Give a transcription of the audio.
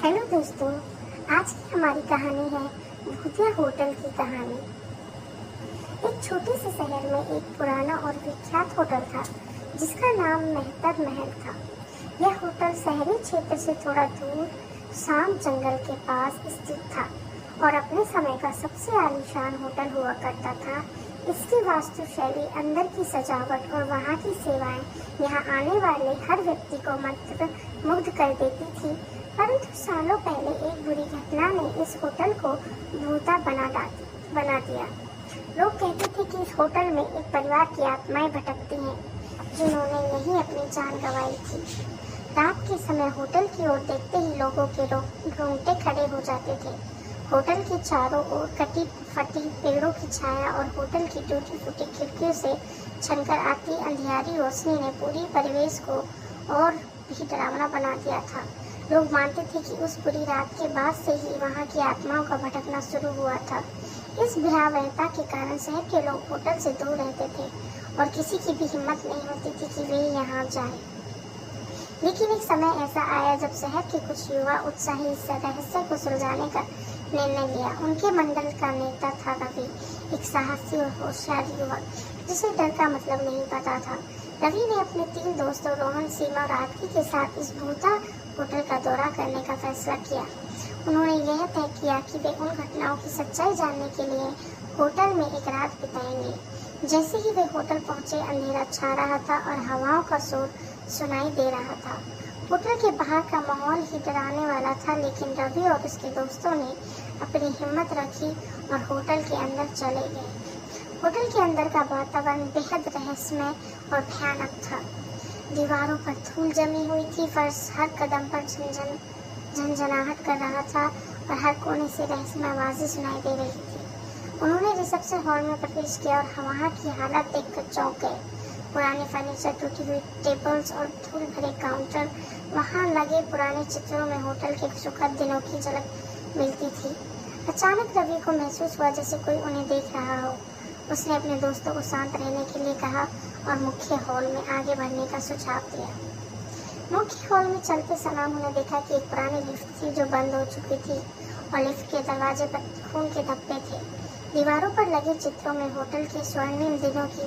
Hello दोस्तों, आज की हमारी कहानी है भूतिया होटल की कहानी। एक छोटे से शहर में एक पुराना और विख्यात होटल था जिसका नाम मेहतर महल था। यह होटल शहरी क्षेत्र से थोड़ा दूर शाम जंगल के पास स्थित था और अपने समय का सबसे आलीशान होटल हुआ करता था। इसकी वास्तुशैली, अंदर की सजावट और वहाँ की सेवाएं यहाँ आने वाले हर व्यक्ति को मुग्ध कर देती थी। परंतु सालों पहले एक बुरी घटना ने इस होटल को भूता बना दिया। लोग कहते थे कि इस होटल में एक परिवार की आत्माएं भटकती हैं जिन्होंने यहीं अपनी जान गंवाई थी। रात के समय होटल की ओर देखते ही लोगों के रोंगटे खड़े हो जाते थे। होटल के चारों ओर कटी फटी पेड़ों की छाया और होटल की टूटी फूटी खिड़कियों से छनकर आती अंधियारी रोशनी ने पूरी परिवेश को और भी डरावना बना दिया था। लोग मानते थे कि उस बुरी रात के बाद से ही वहां की आत्माओं का भटकना शुरू हुआ था। इस भयावहता के कारण शहर के लोग होटल से दूर रहते थे और किसी की भी हिम्मत नहीं होती थी कि वे यहाँ जाए। लेकिन एक समय ऐसा आया जब शहर के कुछ युवा उत्साही इस रहस्य को सुलझाने का निर्णय लिया। उनके मंडल का नेता था रवि, एक साहसी और होशियार युवक जिसे डर का मतलब नहीं पता था। रवि ने अपने 3 दोस्तों रोहन, सीमा और आरती के साथ इस भूता होटल का दौरा करने का फैसला किया। उन्होंने यह तय किया कि वे उन घटनाओं की सच्चाई जानने के लिए होटल में एक रात बिताएंगे। जैसे ही वे होटल पहुंचे, अंधेरा छा रहा था और हवाओं का शोर सुनाई दे रहा था। होटल के बाहर का माहौल ही डराने वाला था, लेकिन रवि और उसके दोस्तों ने अपनी हिम्मत रखी और होटल के अंदर चले गए। होटल के अंदर का वातावरण बेहद रहस्यमय और भयानक था। दीवारों पर धूल जमी हुई थी, फर्श हर कदम पर झंझनाहट कर रहा था और हर कोने से रहस्यमय आवाजें सुनाई दे रही थी। उन्होंने रिसेप्शन हॉल में प्रवेश किया और वहाँ की हालत देखकर चौंक गए। पुराने फर्नीचर, टूटी हुई टेबल्स और धूल भरे काउंटर, वहाँ लगे पुराने चित्रों में होटल के सुखद दिनों की झलक मिलती थी। अचानक रवि को महसूस हुआ जैसे कोई उन्हें देख रहा हो। उसने अपने दोस्तों को शांत रहने के लिए कहा और मुख्य हॉल में आगे बढ़ने का सुझाव दिया। मुख्य हॉल में चलते समय उन्होंने देखा कि एक पुरानी लिफ्ट थी जो बंद हो चुकी थी और लिफ्ट के दरवाजे पर खून के धब्बे थे। दीवारों पर लगे चित्रों में होटल के स्वर्णिम दिनों की